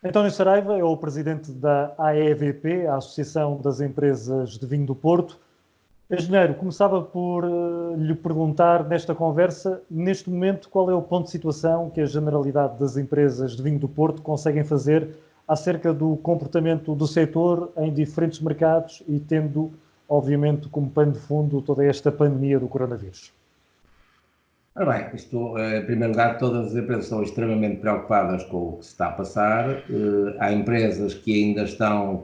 António Saraiva é o presidente da AEVP, a Associação das Empresas de Vinho do Porto. Engenheiro, começava por lhe perguntar nesta conversa, neste momento, qual é o ponto de situação que a generalidade das empresas de vinho do Porto conseguem fazer acerca do comportamento do setor em diferentes mercados e tendo, obviamente, como pano de fundo toda esta pandemia do coronavírus? Ora bem, em primeiro lugar, todas as empresas estão extremamente preocupadas com o que se está a passar. Há empresas que ainda estão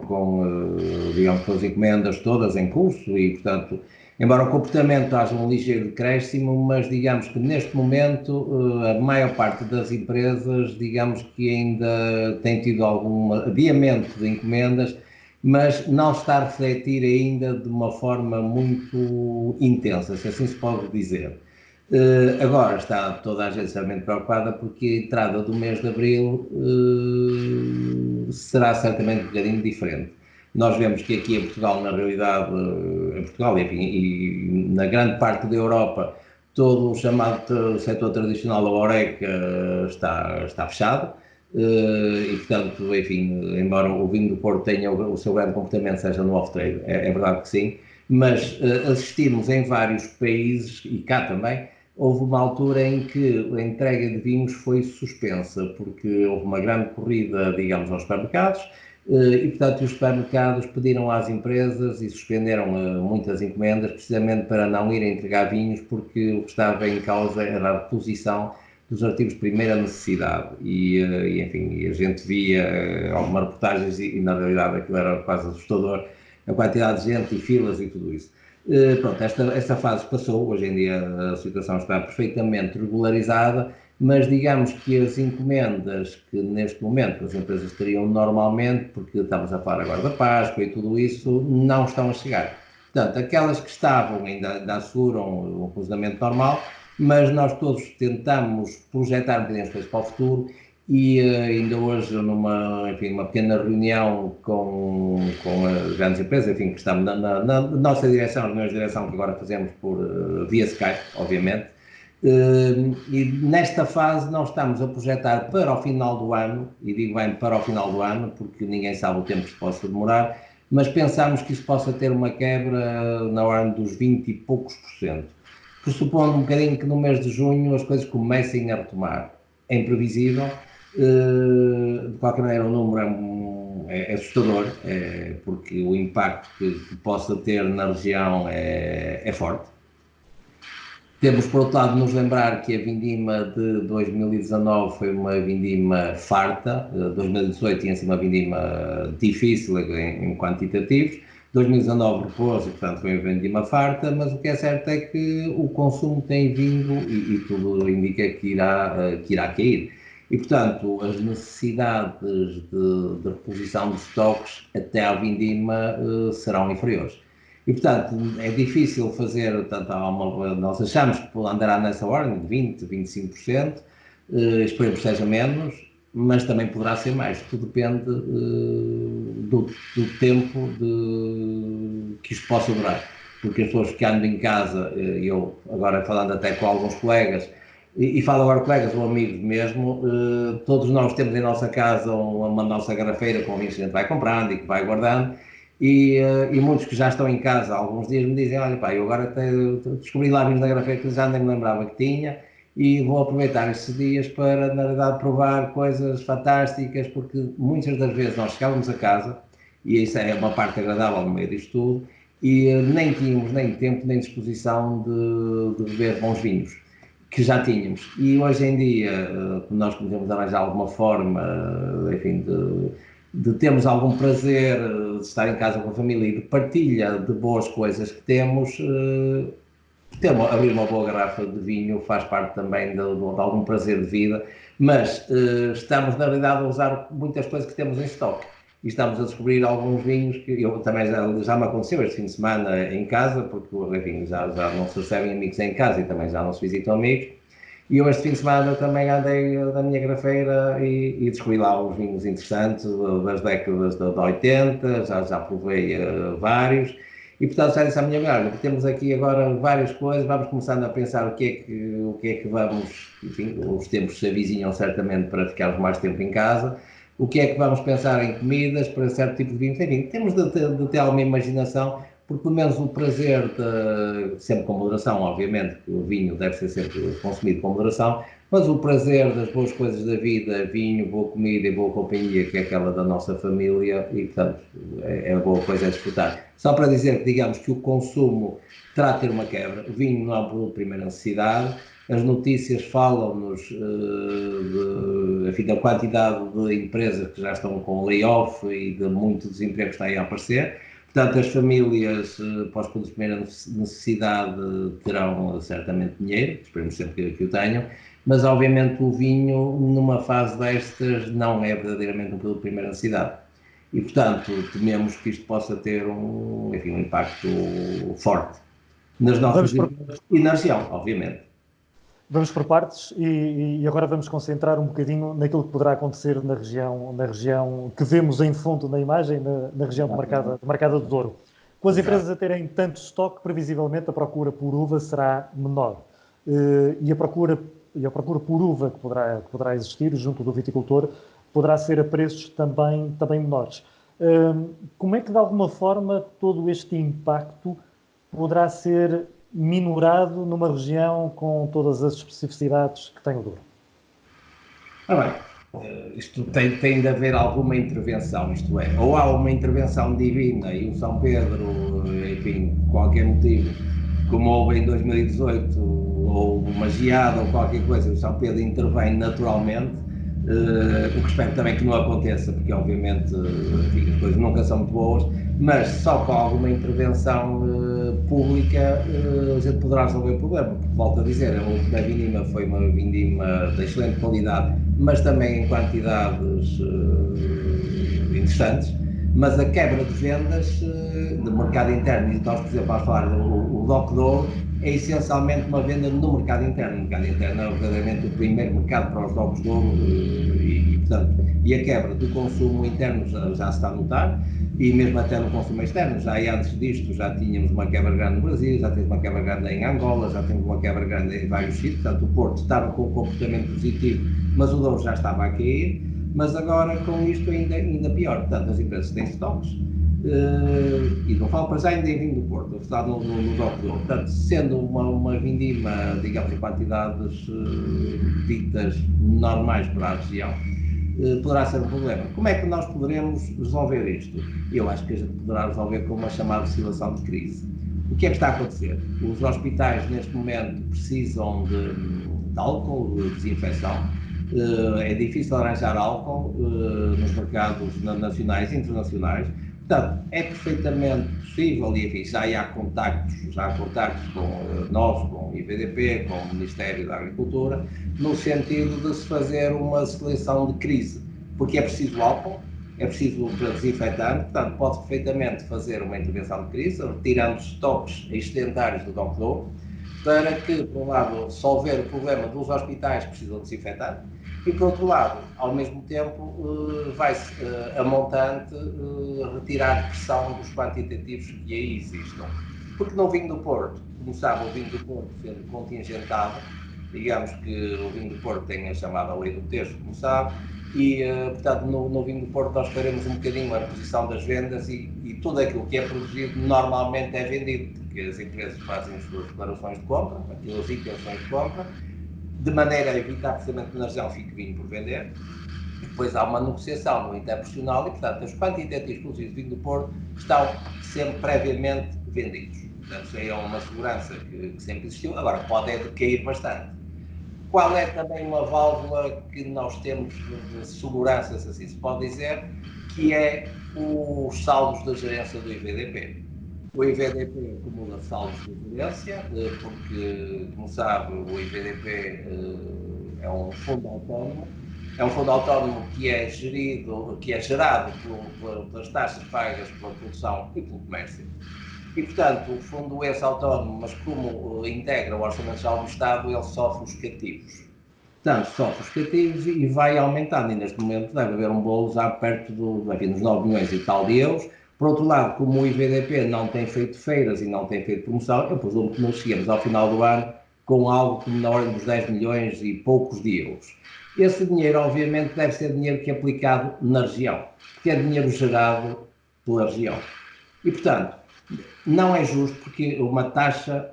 digamos, com as encomendas todas em curso e, portanto, embora o comportamento haja um ligeiro decréscimo, mas digamos que neste momento a maior parte das empresas, digamos que ainda tem tido algum adiamento de encomendas, mas não está a refletir ainda de uma forma muito intensa, se assim se pode dizer. Agora está toda a gente extremamente preocupada porque a entrada do mês de Abril será certamente um bocadinho diferente. Nós vemos que aqui em Portugal, na realidade, em Portugal enfim, e na grande parte da Europa, todo o chamado setor tradicional da Horeca está fechado. E portanto, enfim, embora o vinho do Porto tenha o seu grande comportamento, seja no off-trade, é verdade que sim, mas assistimos em vários países, e cá também, houve uma altura em que a entrega de vinhos foi suspensa, porque houve uma grande corrida, digamos, aos supermercados, e portanto os supermercados pediram às empresas e suspenderam muitas encomendas, precisamente para não irem entregar vinhos, porque o que estava em causa era a reposição dos artigos de primeira necessidade. Enfim, a gente via algumas reportagens e na realidade aquilo era quase assustador, a quantidade de gente e filas e tudo isso. Pronto, esta fase passou, hoje em dia a situação está perfeitamente regularizada, mas digamos que as encomendas que neste momento as empresas teriam normalmente, porque estamos a falar agora da Páscoa e tudo isso, não estão a chegar. Portanto, aquelas que estavam ainda asseguram o funcionamento normal, mas nós todos tentamos projetar um bocadinho as coisas para o futuro e ainda hoje enfim, uma pequena reunião com as grandes empresas, enfim, que estamos na nossa direção, reuniões de direção que agora fazemos via Skype, obviamente, e nesta fase nós estamos a projetar para o final do ano, e digo bem para o final do ano, porque ninguém sabe o tempo que possa demorar, mas pensamos que isso possa ter uma quebra na ordem dos 20 e poucos %, pressupondo um bocadinho que no mês de junho as coisas comecem a retomar. É imprevisível, de qualquer maneira o número é assustador, porque o impacto que possa ter na região é forte. Temos, por outro lado, de nos lembrar que a vindima de 2019 foi uma vindima farta, 2018 tinha sido uma vindima difícil em quantitativos, 2019 repôs e, portanto, foi uma vindima farta, mas o que é certo é que o consumo tem vindo e tudo indica que irá cair. E, portanto, as necessidades de reposição de estoques até à vindima serão inferiores. E, portanto, é difícil fazer, portanto, nós achamos que andará nessa ordem de 20%, 25%, esperemos que seja menos, mas também poderá ser mais, tudo depende do tempo que isto possa durar, porque as pessoas ficando em casa, eu agora falando até com alguns colegas, e falo agora colegas ou amigos mesmo, todos nós temos em nossa casa uma nossa garrafeira com vinhos que a gente vai comprando e que vai guardando, e muitos que já estão em casa há alguns dias me dizem, olha pá, eu agora até descobri lá vinhos da garrafeira que já nem me lembrava que tinha, e vou aproveitar estes dias para, na verdade, provar coisas fantásticas, porque muitas das vezes nós chegávamos a casa, e isso é uma parte agradável no meio disto tudo, e nem tínhamos nem tempo nem disposição de beber bons vinhos, que já tínhamos. E hoje em dia, nós começamos a arranjar alguma forma, enfim, de termos algum prazer de estar em casa com a família e de partilha de boas coisas que temos, abrir uma boa garrafa de vinho faz parte também de algum prazer de vida, mas estamos na realidade a usar muitas coisas que temos em estoque e estamos a descobrir alguns vinhos que eu também já me aconteceu este fim de semana em casa, porque enfim, já não se recebem amigos em casa e também já não se visitam amigos. E eu este fim de semana também andei da minha grafeira e descobri lá uns vinhos interessantes das décadas de 80, já provei vários. E portanto já disse à minha mulher, temos aqui agora várias coisas, vamos começando a pensar o que é que vamos, enfim, os tempos se avizinham certamente para ficarmos mais tempo em casa, o que é que vamos pensar em comidas para certo tipo de vinhos. Enfim, temos de ter alguma imaginação, porque pelo menos o prazer, sempre com moderação, obviamente, que o vinho deve ser sempre consumido com moderação, mas o prazer das boas coisas da vida, vinho, boa comida e boa companhia, que é aquela da nossa família, e portanto é boa coisa a desfrutar. Só para dizer que, digamos, que o consumo terá de ter uma quebra. O vinho não é um produto de primeira necessidade. As notícias falam-nos da quantidade de empresas que já estão com layoff e de muito desemprego que está aí a aparecer. Portanto, as famílias, para os produtos de primeira necessidade, terão certamente dinheiro, esperemos sempre que o tenham, mas obviamente o vinho, numa fase destas, não é verdadeiramente um produto de primeira necessidade. E, portanto, tememos que isto possa ter um impacto forte nas nossas vidas e na região, obviamente. Vamos por partes e agora vamos concentrar um bocadinho naquilo que poderá acontecer na região que vemos em fundo na imagem, na região demarcada do Douro. Com as empresas a terem tanto estoque, previsivelmente a procura por uva será menor. E a procura por uva que poderá existir junto do viticultor poderá ser a preços também menores. Como é que, de alguma forma, todo este impacto poderá ser minorado numa região com todas as especificidades que tem o Douro? Isto tem de haver alguma intervenção, isto é, ou há uma intervenção divina e o São Pedro, enfim, qualquer motivo, como houve em 2018, ou uma geada ou qualquer coisa, o São Pedro intervém naturalmente, o que espero também que não aconteça, porque obviamente enfim, as coisas nunca são muito boas, mas só com alguma intervenção pública a gente poderá resolver o problema, porque volto a dizer, a última vindima foi uma vindima de excelente qualidade, mas também em quantidades interessantes, mas a quebra de vendas do mercado interno, e nós, por exemplo, vamos falar do DOC Douro, é essencialmente uma venda no mercado interno. O mercado interno é verdadeiramente o primeiro mercado para os DOCs Douro e a quebra do consumo interno já se está a notar, e mesmo até no consumo externo. Já antes disto já tínhamos uma quebra grande no Brasil, já tínhamos uma quebra grande em Angola, já temos uma quebra grande em vários sítios. Portanto, o Porto estava com um comportamento positivo, mas o Douro já estava a cair. Mas agora com isto ainda pior. Portanto, as empresas têm estoques, e não falo para já ainda em vinho do Porto, está no DOC Douro. Portanto, sendo uma vindima, digamos, em quantidades ditas normais para a região, poderá ser um problema. Como é que nós poderemos resolver isto? Eu acho que a gente poderá resolver com uma chamada situação de crise. O que é que está a acontecer? Os hospitais, neste momento, precisam de álcool, de desinfecção. É difícil arranjar álcool nos mercados nacionais e internacionais. Portanto, é perfeitamente possível, e enfim, já há contactos com nós, com o IVDP, com o Ministério da Agricultura, no sentido de se fazer uma seleção de crise, porque é preciso álcool, é preciso desinfetante, portanto, pode perfeitamente fazer uma intervenção de crise, retirando estoques excedentários do DOC Douro, para que, por um lado, resolver o problema dos hospitais que precisam de desinfetante, e, por outro lado, ao mesmo tempo, vai-se a montante retirar pressão dos quantitativos que aí existam. Porque no vinho do Porto, como sabe, o vinho do Porto sendo contingentado, digamos que o vinho do Porto tem a chamada lei do terço, como sabe, e, portanto, no vinho do Porto nós faremos um bocadinho a reposição das vendas e tudo aquilo que é produzido normalmente é vendido, porque as empresas fazem as suas declarações de compra, as intenções de compra, de maneira a evitar precisamente que na região fique vinho por vender. E depois há uma negociação no interprofissional e, portanto, os quantitativos produzidos de vinho do Porto estão sempre previamente vendidos. Portanto, isso aí é uma segurança que sempre existiu. Agora, pode decair bastante. Qual é também uma válvula que nós temos de segurança, se assim se pode dizer, que é os saldos da gerência do IVDP. O IVDP acumula saldos de gerência, porque, como sabe, o IVDP é um fundo autónomo. É um fundo autónomo que é gerado pelas taxas pagas pela produção e pelo comércio. E, portanto, o fundo esse autónomo, mas como integra o Orçamento Geral do Estado, ele sofre os cativos. Portanto, sofre os cativos e vai aumentando. E, neste momento, deve haver um bolo já perto dos 9 milhões e tal de euros. Por outro lado, como o IVDP não tem feito feiras e não tem feito promoção, eu presumo que nós chegamos ao final do ano com algo como na ordem dos 10 milhões e poucos de euros. Esse dinheiro, obviamente, deve ser dinheiro que é aplicado na região, porque é dinheiro gerado pela região. E, portanto, não é justo porque uma taxa,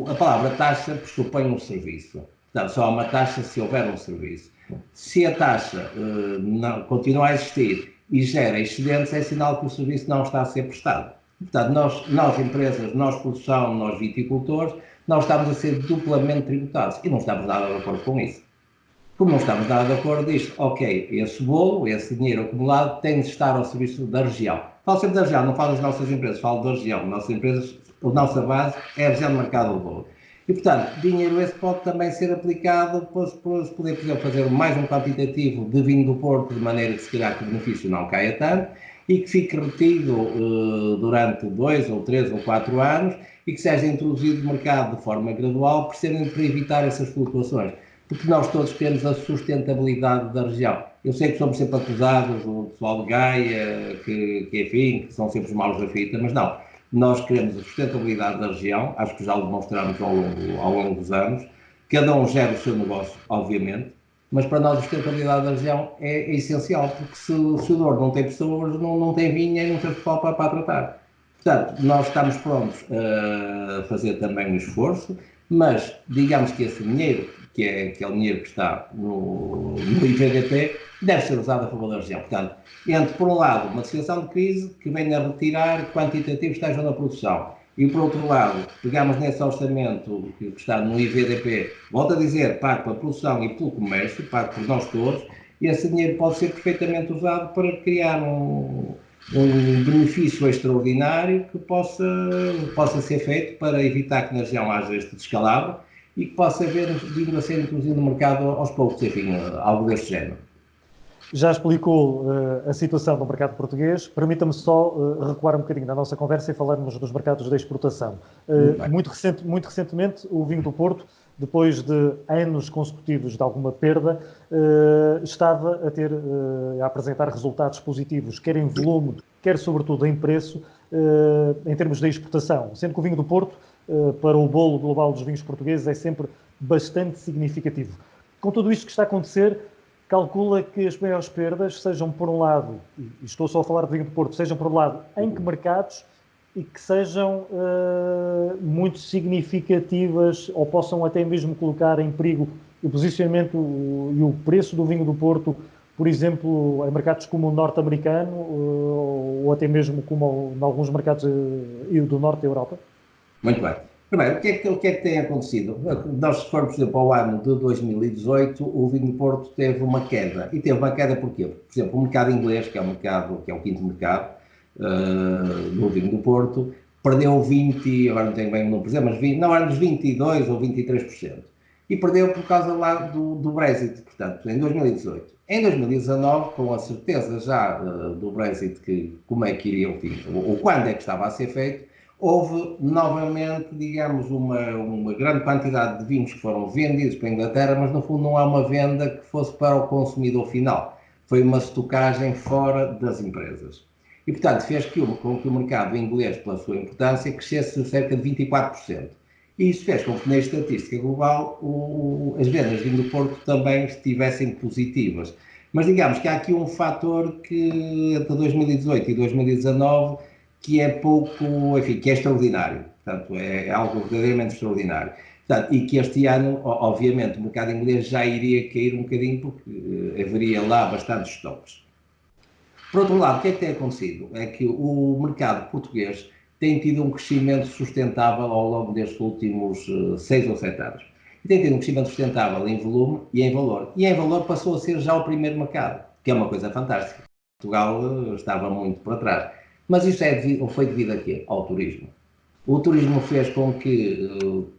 a palavra taxa pressupõe um serviço. Portanto, só há uma taxa se houver um serviço. Se a taxa não, continua a existir e gera excedentes, é sinal que o serviço não está a ser prestado. Portanto, nós empresas, nós produção, nós viticultores, nós estamos a ser duplamente tributados e não estamos nada de acordo com isso. Como não estamos nada de acordo, diz ok, esse bolo, esse dinheiro acumulado tem de estar ao serviço da região. Falo sempre da região, não falo das nossas empresas, falo da região. Nossas empresas, a nossa base é a região de mercado do bolo. E, portanto, dinheiro esse pode também ser aplicado para poder, por exemplo, fazer mais um quantitativo de vinho do Porto, de maneira que, se calhar, que o benefício não caia tanto e que fique retido durante 2 ou 3 ou 4 anos e que seja introduzido no mercado de forma gradual, precisamente para evitar essas flutuações. Porque nós todos queremos a sustentabilidade da região. Eu sei que somos sempre acusados, o pessoal de Gaia, enfim, que são sempre os maus da fita, mas não. Nós queremos a sustentabilidade da região, acho que já o demonstramos ao longo dos anos. Cada um gera o seu negócio, obviamente, mas para nós a sustentabilidade da região é essencial, porque se o Douro não tem pessoas, não tem vinha e não tem pessoal para tratar. Portanto, nós estamos prontos a fazer também um esforço, mas digamos que esse dinheiro, que é o dinheiro que está no IVDP, deve ser usado a favor da região. Portanto, entre, por um lado, uma situação de crise que venha a retirar quantitativos que estejam na produção, e, por outro lado, pegamos nesse orçamento que está no IVDP, volto a dizer, pago pela produção e pelo comércio, pago por nós todos, e esse dinheiro pode ser perfeitamente usado para criar um benefício extraordinário que possa ser feito para evitar que na região haja este descalabro e que possa vindo a ser introduzido no mercado aos poucos, enfim, algo deste género. Já explicou a situação do mercado português. Permita-me só recuar um bocadinho na nossa conversa e falarmos dos mercados de exportação. Muito recentemente, o vinho do Porto, depois de anos consecutivos de alguma perda, estava a apresentar resultados positivos, quer em volume, quer sobretudo em preço, em termos de exportação. Sendo que o vinho do Porto, para o bolo global dos vinhos portugueses, é sempre bastante significativo. Com tudo isto que está a acontecer, calcula que as maiores perdas sejam, por um lado, e estou só a falar de vinho do Porto, sejam, por um lado, em que mercados e que sejam muito significativas ou possam até mesmo colocar em perigo o posicionamento e o preço do vinho do Porto, por exemplo, em mercados como o norte-americano ou até mesmo como em alguns mercados do norte da Europa? Muito bem. Primeiro, o que é que tem acontecido? Nós, se formos, por exemplo, ao ano de 2018, o vinho do Porto teve uma queda. E teve uma queda porquê? Por exemplo, o mercado inglês, que é o quinto mercado do vinho do Porto, perdeu 20, agora não tenho bem o número, mas não era uns 22% ou 23%. E perdeu por causa lá do Brexit, portanto, em 2018. Em 2019, com a certeza já do Brexit, como é que iria, ou quando é que estava a ser feito, houve novamente, digamos, uma grande quantidade de vinhos que foram vendidos para a Inglaterra, mas no fundo não há uma venda que fosse para o consumidor final. Foi uma estocagem fora das empresas. E, portanto, fez com que o mercado inglês, pela sua importância, crescesse cerca de 24%. E isso fez com que, na estatística global, as vendas de vinho do Porto também estivessem positivas. Mas digamos que há aqui um fator que, entre 2018 e 2019, que é que é extraordinário. Portanto, é algo verdadeiramente extraordinário. Portanto, e que este ano, obviamente, o mercado inglês já iria cair um bocadinho, porque haveria lá bastantes estoques. Por outro lado, o que é que tem acontecido? É que o mercado português tem tido um crescimento sustentável ao longo destes últimos 6 ou 7 anos. E tem tido um crescimento sustentável em volume e em valor. E em valor passou a ser já o primeiro mercado, que é uma coisa fantástica. Portugal estava muito para trás. Mas isto foi devido a quê? Ao turismo. O turismo fez com que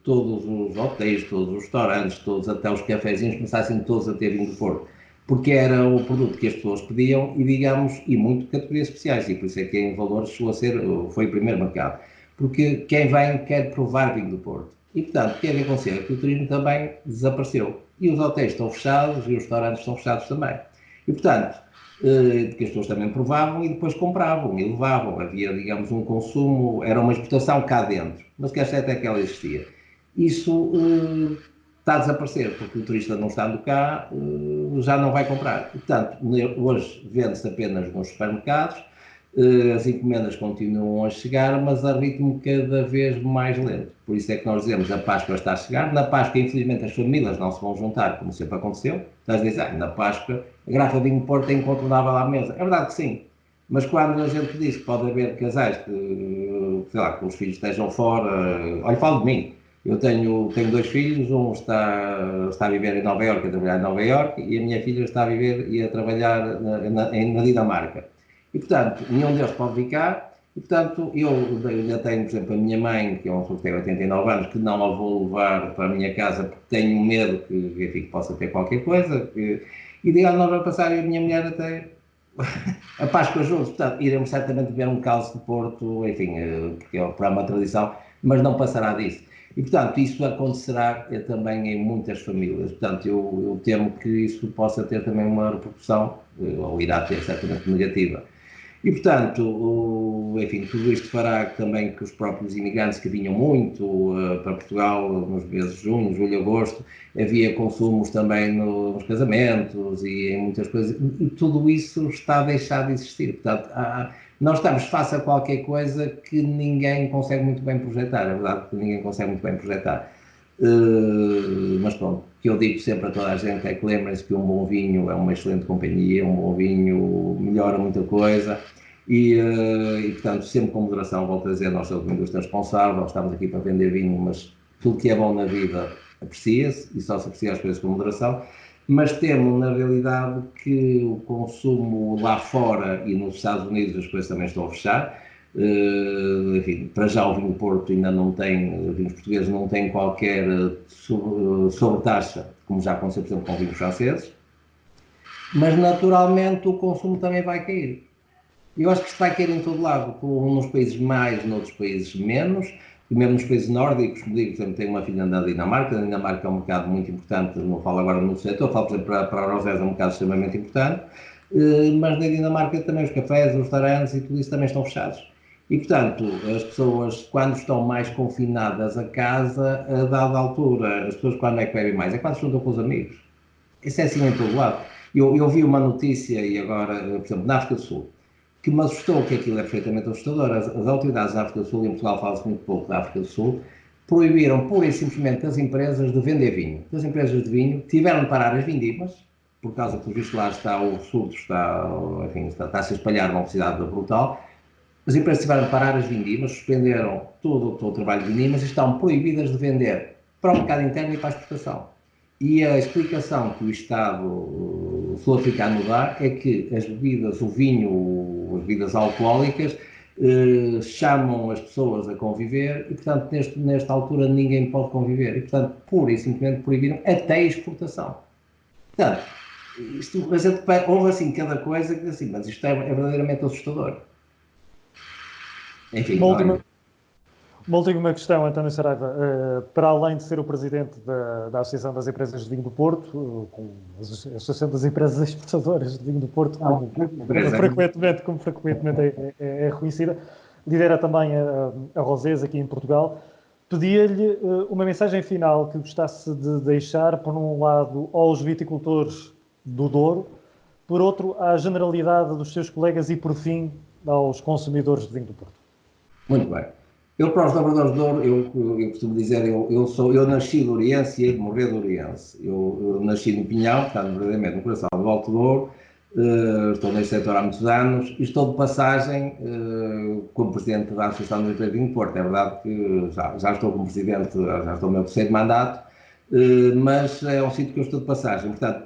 todos os hotéis, todos os restaurantes, até os cafezinhos começassem todos a ter vinho do Porto, porque era o produto que as pessoas pediam e, digamos, e muito de categorias especiais, e por isso é que em valores foi o primeiro mercado. Porque quem vem quer provar vinho do Porto. E, portanto, o que é que aconteceu? É que o turismo também desapareceu. E os hotéis estão fechados e os restaurantes estão fechados também. E, portanto, porque as pessoas também provavam e depois compravam e levavam. Havia, digamos, um consumo, era uma exportação cá dentro, mas o que é certo é que ela existia. Isso está a desaparecer, porque o turista não estando cá, já não vai comprar. E, portanto, hoje vende-se apenas nos supermercados, as encomendas continuam a chegar, mas a ritmo cada vez mais lento. Por isso é que nós dizemos a Páscoa está a chegar. Na Páscoa, infelizmente, as famílias não se vão juntar, como sempre aconteceu. Estás a dizer, na Páscoa, a garrafa de vinho Porto é incontornável à mesa. É verdade que sim. Mas quando a gente diz que pode haver casais que, sei lá, que os filhos estejam fora, olha, falo de mim. Eu tenho 2 filhos, um está a viver em Nova Iorque, a trabalhar em Nova Iorque, e a minha filha está a viver e a trabalhar na Dinamarca. E, portanto, nenhum deles pode ficar, e, portanto, eu ainda tenho, por exemplo, a minha mãe, que é uma pessoa que tem 89 anos, que não a vou levar para a minha casa porque tenho medo que, enfim, que possa ter qualquer coisa, e digo, nós vamos passar, e a minha mulher até a Páscoa juntos, portanto, iremos certamente ver um calço de Porto, enfim, porque é uma tradição, mas não passará disso. E, portanto, isso acontecerá também em muitas famílias. Portanto, eu temo que isso possa ter também uma repercussão, ou irá ter certamente negativa. E, portanto, enfim, tudo isto fará também que os próprios imigrantes que vinham muito para Portugal nos meses de junho, julho, agosto, havia consumos também nos casamentos e em muitas coisas, e tudo isso está a deixar de existir. Portanto, nós estamos face a qualquer coisa que ninguém consegue muito bem projetar, é verdade que ninguém consegue muito bem projetar. Mas pronto, o que eu digo sempre a toda a gente é que lembrem-se que um bom vinho é uma excelente companhia, um bom vinho melhora muita coisa e portanto, sempre com moderação, volto a dizer, nós somos uma indústria responsável, estamos aqui para vender vinho, mas tudo que é bom na vida aprecia-se e só se aprecia as coisas com moderação, mas temo na realidade que o consumo lá fora e nos Estados Unidos as coisas também estão a fechar. Enfim, para já o vinho Porto ainda não tem, os vinhos portugueses não têm qualquer sobretaxa, como já aconteceu, por exemplo, com vinhos franceses, mas naturalmente o consumo também vai cair. Eu acho que isto vai cair em todo lado, nos países mais, noutros países menos, e mesmo nos países nórdicos, como digo, por exemplo, tenho uma filha na Dinamarca, a Dinamarca é um mercado muito importante, não falo agora no setor, falo, por exemplo, para a Rosés é um mercado extremamente importante, mas na Dinamarca também os cafés, os restaurantes e tudo isso também estão fechados. E, portanto, as pessoas, quando estão mais confinadas a casa, a dada altura, as pessoas quando é que bebem mais? É quando se juntam com os amigos. Isso é assim em todo lado. Eu vi uma notícia, e agora, por exemplo, na África do Sul, que me assustou, que aquilo é perfeitamente assustador. As autoridades da África do Sul, e em Portugal fala-se muito pouco da África do Sul, proibiram pura e simplesmente as empresas de vender vinho. As empresas de vinho tiveram de parar as vindimas, por causa que, visto lá está o surto, está a se espalhar uma velocidade brutal. As empresas tiveram de parar as vindimas, suspenderam todo o trabalho de vindimas e estão proibidas de vender para o mercado interno e para a exportação. E a explicação que o Estado sul-africano dá é que as bebidas, o vinho, as bebidas alcoólicas, chamam as pessoas a conviver e, portanto, nesta altura ninguém pode conviver. E, portanto, pura e simplesmente proibiram até a exportação. Portanto, isto, a gente ouve assim cada coisa que assim, mas isto é verdadeiramente assustador. Enfim, uma última questão, António Saraiva. Para além de ser o presidente da Associação das Empresas de Vinho do Porto, com a Associação das Empresas Exportadoras de Vinho do Porto, como frequentemente é reconhecida, lidera também a Rosés aqui em Portugal. Pedia-lhe uma mensagem final que gostasse de deixar, por um lado, aos viticultores do Douro, por outro, à generalidade dos seus colegas e, por fim, aos consumidores de vinho do Porto. Muito bem. Eu, para os labradores de Douro, eu costumo dizer, eu nasci de Oriense e hei de morrer de Oriense. Eu nasci no Pinhal, portanto, verdadeiramente no coração do Alto Douro, estou neste setor há muitos anos e estou de passagem como presidente da Associação de Empresas de Vinho do Porto. É verdade que já estou como presidente, já estou no meu terceiro mandato, mas é um sítio que eu estou de passagem. Portanto,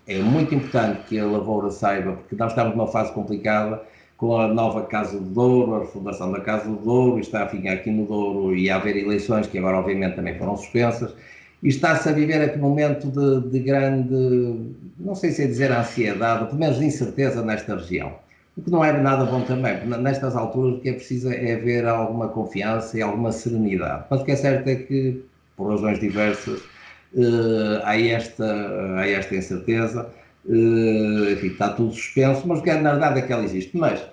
é muito importante que a lavoura saiba, porque nós estamos numa fase complicada, com a nova Casa do Douro, a refundação da Casa do Douro, está a ficar aqui no Douro e a haver eleições que agora obviamente também foram suspensas, e está-se a viver aqui um momento de grande, não sei se é dizer ansiedade, ou pelo menos de incerteza nesta região, o que não é nada bom também, nestas alturas o que é preciso é haver alguma confiança e alguma serenidade, mas o que é certo é que, por razões diversas, há esta incerteza. Enfim, está tudo suspenso, mas na verdade é que ela existe. Mas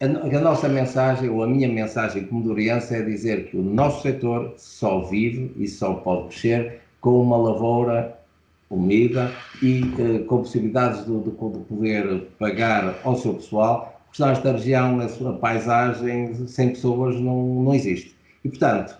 A nossa mensagem, ou a minha mensagem como dorense, é dizer que o nosso setor só vive e só pode crescer com uma lavoura unida e com possibilidades de poder pagar ao seu pessoal, porque senão esta região, a paisagem, sem pessoas não existe. E, portanto,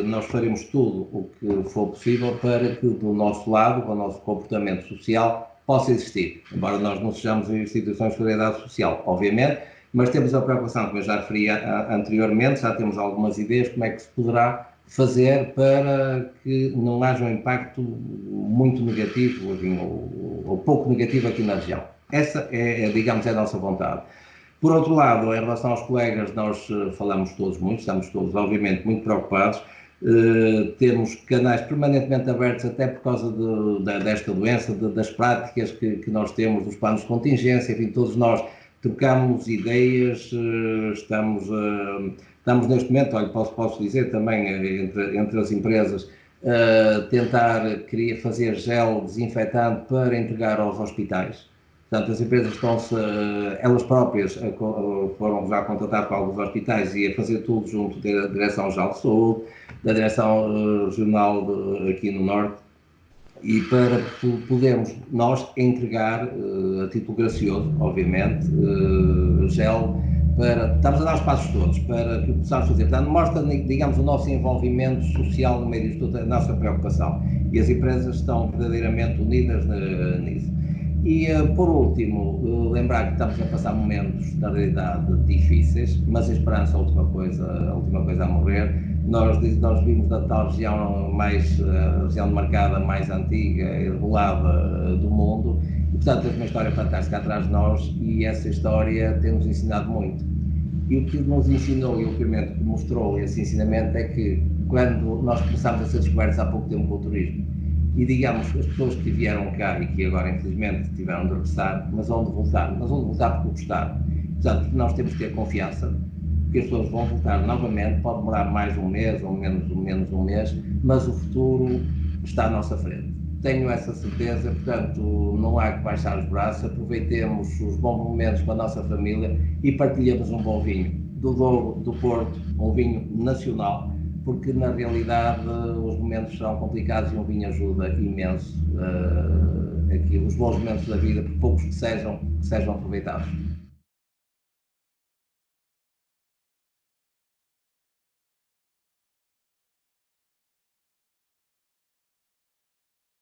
nós faremos tudo o que for possível para que do nosso lado, o nosso comportamento social, possa existir. Embora nós não sejamos instituições de solidariedade social, obviamente, mas temos a preocupação, como eu já referi anteriormente, já temos algumas ideias como é que se poderá fazer para que não haja um impacto muito negativo, enfim, ou pouco negativo aqui na região. Essa digamos, é a nossa vontade. Por outro lado, em relação aos colegas, nós falamos todos muito, estamos todos, obviamente, muito preocupados. Temos canais permanentemente abertos até por causa desta doença, das práticas que nós temos, dos planos de contingência, enfim, todos nós trocamos ideias, estamos neste momento, olha, posso dizer também, entre as empresas, tentar fazer gel desinfetante para entregar aos hospitais. Portanto, as empresas estão-se, elas próprias, foram já contatar com alguns hospitais e a fazer tudo junto da Direção-Geral de Saúde, da Direção Regional aqui no Norte, e para podermos nós entregar, a título gracioso, obviamente, gel, estamos a dar os passos todos para que possamos fazer. Portanto, mostra, digamos, o nosso envolvimento social no meio disto tudo, a nossa preocupação. E as empresas estão verdadeiramente unidas nisso. E, por último, lembrar que estamos a passar momentos de realidade difíceis, mas a esperança é a última coisa a morrer. Nós vimos da tal região região demarcada mais antiga e regulada do mundo, e, portanto, temos uma história fantástica atrás de nós e essa história tem-nos ensinado muito. E o que nos ensinou e o que mostrou esse ensinamento é que quando nós começámos a ser descobertos há pouco tempo com o turismo, e digamos, as pessoas que vieram cá e que agora infelizmente tiveram de regressar, mas onde voltar? Mas onde voltar porque gostaram. Portanto, nós temos que ter confiança que as pessoas vão voltar novamente, pode demorar mais um mês ou menos um mês, mas o futuro está à nossa frente. Tenho essa certeza, portanto, não há que baixar os braços, aproveitemos os bons momentos com a nossa família e partilhemos um bom vinho do Douro, do Porto, um vinho nacional, porque na realidade os momentos serão complicados e um vinho ajuda imenso aqui, os bons momentos da vida, por poucos que sejam aproveitados.